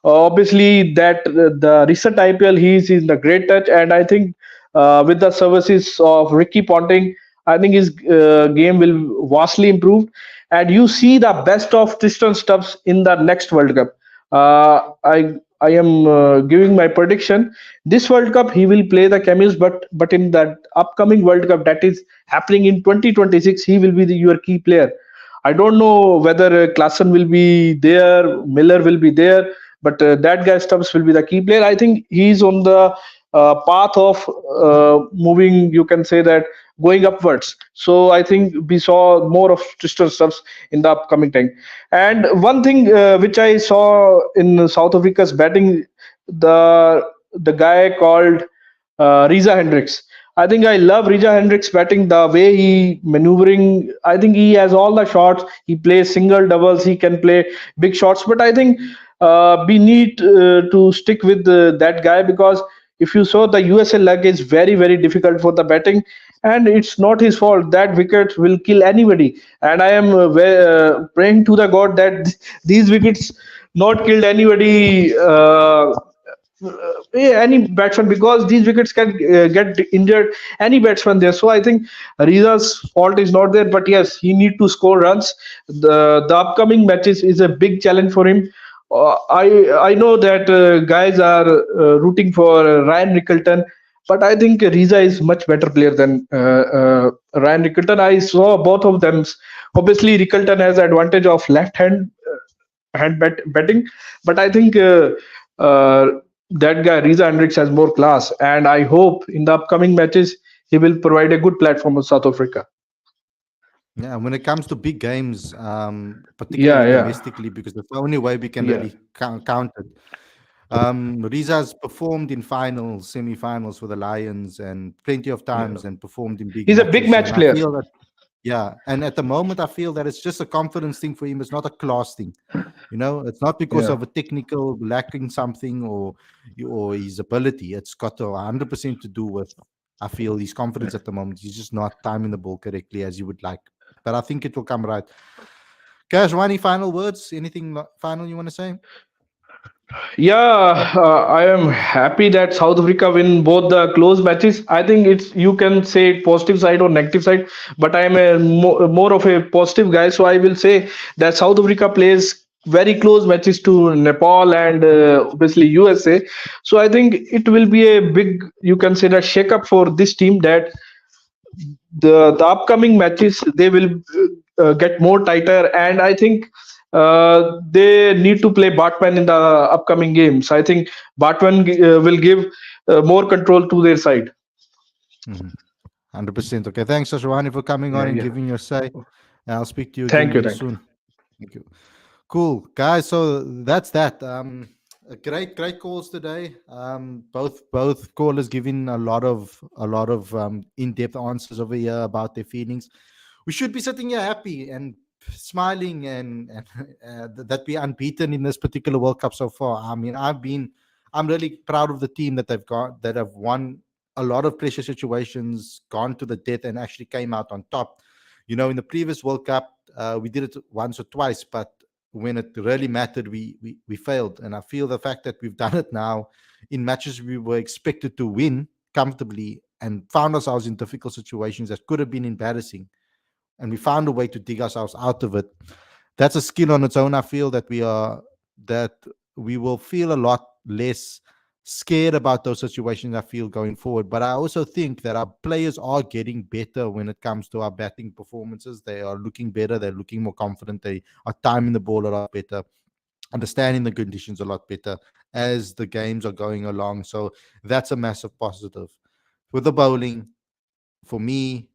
Obviously, that the recent IPL he is in the great touch, and I think with the services of Ricky Ponting, I think his game will vastly improve. And you see the best of Tristan Stubbs in the next World Cup. I am giving my prediction. This World Cup he will play the cameos, but in that upcoming World Cup that is happening in 2026, he will be your key player. I don't know whether Klassen will be there, Miller will be there, but that guy Stubbs will be the key player. I think he's on the path of moving. You can say that going upwards. So I think we saw more of Tristan Stubbs in the upcoming time. And one thing which I saw in South Africa's batting, the guy called Riza Hendricks. I think I love Rija Hendricks batting, the way he maneuvering. I think he has all the shots. He plays single doubles. He can play big shots. But I think we need to stick with that guy, because if you saw the USA leg is very difficult for the batting, and it's not his fault. That wicket will kill anybody. And I am praying to the God that these wickets not killed anybody. Any batsman, because these wickets can get injured any batsman there. So I think Riza's fault is not there, but yes, he need to score runs. The upcoming matches is a big challenge for him. I know that guys are rooting for Ryan Rickelton, but I think Riza is much better player than Ryan Rickelton. I saw both of them. Obviously, Rickelton has advantage of left batting, but I think uh, that guy Riza Hendricks has more class, and I hope in the upcoming matches he will provide a good platform for South Africa. Yeah, when it comes to big games, Yeah, particularly yeah, domestically, because that's the only way we can yeah, really count it. Riza's performed in finals, semi-finals for the Lions, and plenty of yeah. times, and performed in big He's a big matches. match And I player. feel that, yeah, and at the moment, I feel that it's just a confidence thing for him. It's not a class thing. It's not because Yeah. of a technical lacking something or his ability. It's got 100% to do with, I feel, his confidence at the moment. He's just not timing the ball correctly as you would like. But I think it will come right. Cash, any final words? Anything final you want to say? Yeah, I am happy that South Africa win both the close matches. I think it's you can say positive side or negative side, but I am a more of a positive guy, so I will say that South Africa plays very close matches to Nepal and obviously USA. So I think it will be a big, you can say, that shake up for this team, that the upcoming matches they will get more tighter, and I think they need to play Batman in the upcoming games. I think Batman will give more control to their side. 100%. Okay, thanks, Ashwani, for coming on Yeah, and yeah. giving your say. And I'll speak to you again Thank you, really thank you. soon. Thank you. Cool, guys. So that's that. Great calls today. Both callers giving a lot of in-depth answers over here about their feelings. We should be sitting here happy and smiling and that we unbeaten in this particular World Cup so far. I mean, I'm really proud of the team that they've got, that have won a lot of pressure situations, gone to the death, and actually came out on top. In the previous World Cup, we did it once or twice, but when it really mattered, we failed. And I feel the fact that we've done it now in matches we were expected to win comfortably and found ourselves in difficult situations that could have been embarrassing, and we found a way to dig ourselves out of it. That's a skill on its own. I feel that we will feel a lot less scared about those situations, I feel, going forward. But I also think that our players are getting better when it comes to our batting performances. They are looking better, they're looking more confident, they are timing the ball a lot better, understanding the conditions a lot better as the games are going along. So that's a massive positive. With the bowling, for me,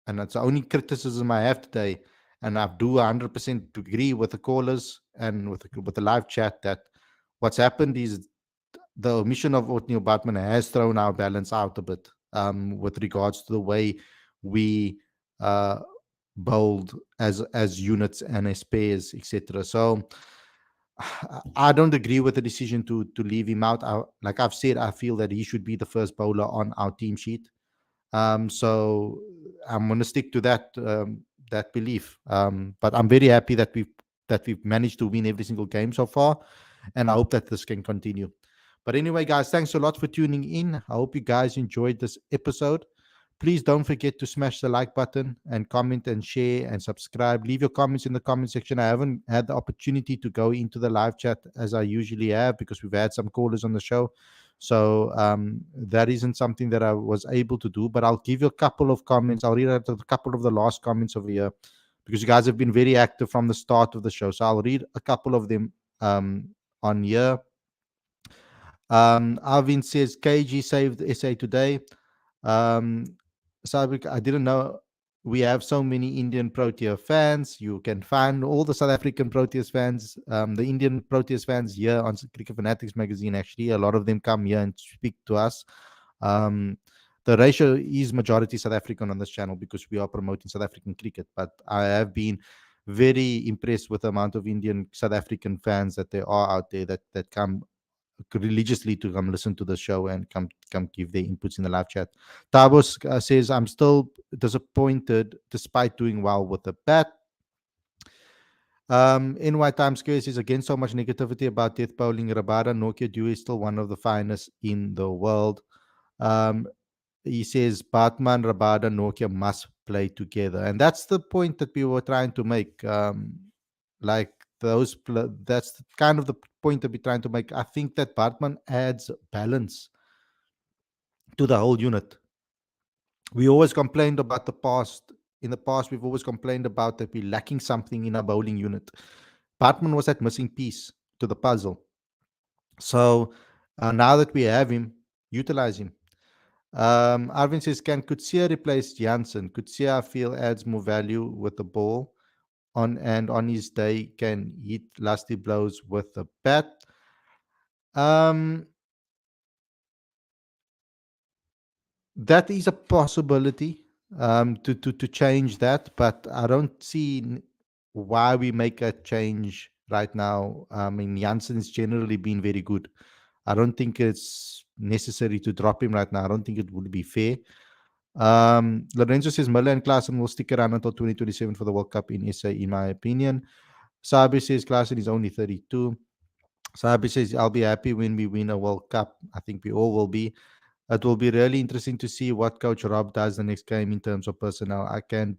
and that's the only criticism I have today, and I do 100% agree with the callers and with the live chat, that what's happened is the omission of Othniel Batman has thrown our balance out a bit, with regards to the way we uh, bowled as units and as pairs, etc. So I don't agree with the decision to leave him out. Like I've said, I feel that he should be the first bowler on our team sheet. So I'm going to stick to that belief. But I'm very happy that we've managed to win every single game so far, and I hope that this can continue. But anyway, guys, thanks a lot for tuning in. I hope you guys enjoyed this episode. Please don't forget to smash the like button and comment and share and subscribe. Leave your comments in the comment section. I haven't had the opportunity to go into the live chat as I usually have because we've had some callers on the show. So that isn't something that I was able to do, but I'll give you a couple of comments. I'll read out a couple of the last comments over here because you guys have been very active from the start of the show. So I'll read a couple of them on here. Arvin says KG saved SA today. Um, Sabik, I didn't know we have so many Indian Protea fans. You can find all the South African Proteas fans, the Indian Proteas fans here on Cricket Fanatics magazine. Actually, a lot of them come here and speak to us. The ratio is majority South African on this channel because we are promoting South African cricket. But I have been very impressed with the amount of Indian South African fans that there are out there that come religiously to come listen to the show and come give their inputs in the live chat. Tabos says, I'm still disappointed despite doing well with the bat. NY Times Square says, again, so much negativity about death bowling. Rabada Nokia duo is still one of the finest in the world. He says, Batman, Rabada, Nokia must play together. And that's the point that we were trying to make. Like that's kind of the point that we're trying to make. I think that Batman adds balance to the whole unit. We always complained about the past. In the past, we've always complained about that we're lacking something in our bowling unit. Batman was that missing piece to the puzzle. So now that we have him, utilize him. Arvin says, can Kutsia replace Janssen? Kutsia, I feel, adds more value with the ball on his day can hit lusty blows with the bat. That is a possibility to change that, but I don't see why we make a change right now. I mean, Janssen has generally been very good. I don't think it's necessary to drop him right now. I don't think it would be fair. Lorenzo says Miller and Klaasen will stick around until 2027 for the World Cup in SA, in my opinion. Sabi says Klaasen is only 32. Sabi says, I'll be happy when we win a World Cup. I think we all will be. It will be really interesting to see what Coach Rob does the next game in terms of personnel. I can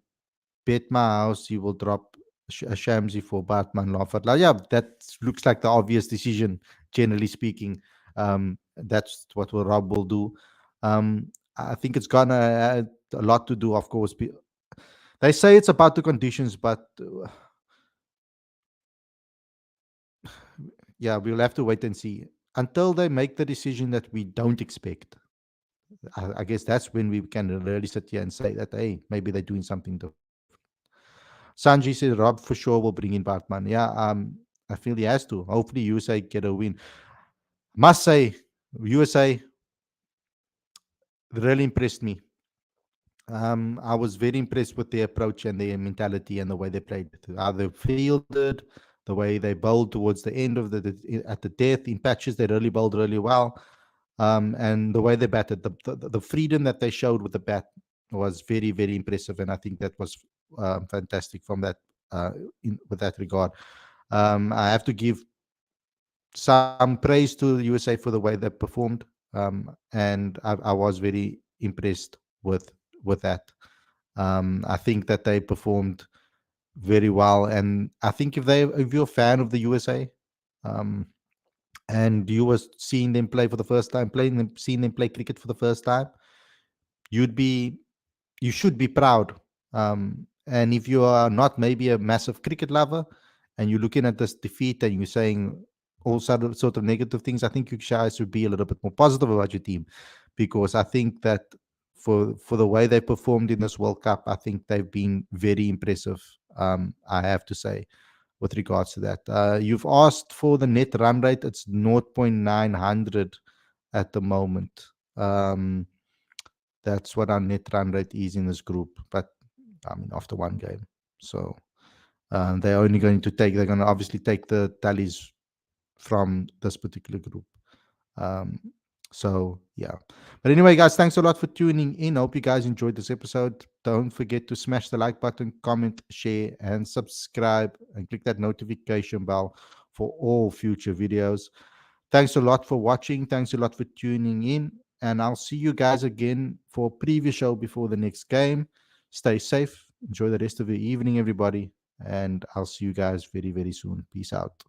bet my house he will drop a Shamsi for Batman Lafayette. Yeah, that looks like the obvious decision, generally speaking. That's what Rob will do. I think it's gonna add a lot to do, of course. They say it's about the conditions, but yeah, we'll have to wait and see until they make the decision that we don't expect. I guess that's when we can really sit here and say that, hey, maybe they're doing something different. Sanji says Rob for sure will bring in Batman. Yeah, I feel he has to. Hopefully, USA get a win. Must say, USA really impressed me. I was very impressed with their approach and their mentality and the way they played, how they fielded, the way they bowled towards the end of at the death in patches. They really bowled really well, and the way they batted, the freedom that they showed with the bat was very, very impressive. And I think that was fantastic from that with that regard. I have to give some praise to the USA for the way they performed, and I was very impressed with that. I think that they performed very well, and I think if you're a fan of the USA, um, and you were seeing them play for the first time, seeing them play cricket for the first time, you'd be you should be proud. And if you are not maybe a massive cricket lover and you're looking at this defeat and you're saying all sort of negative things, I think you guys should be a little bit more positive about your team, because I think that for the way they performed in this World Cup, I think they've been very impressive. I have to say, with regards to that, you've asked for the net run rate. It's 0.900 at the moment. That's what our net run rate is in this group. But I mean, after one game, so they're only going to take. They're going to obviously take the tallies from this particular group. Um, so yeah. But anyway, guys, thanks a lot for tuning in. I hope you guys enjoyed this episode. Don't forget to smash the like button, comment, share, and subscribe, and click that notification bell for all future videos. Thanks a lot for watching. Thanks a lot for tuning in. And I'll see you guys again for a preview show before the next game. Stay safe. Enjoy the rest of your evening, everybody. And I'll see you guys very, very soon. Peace out.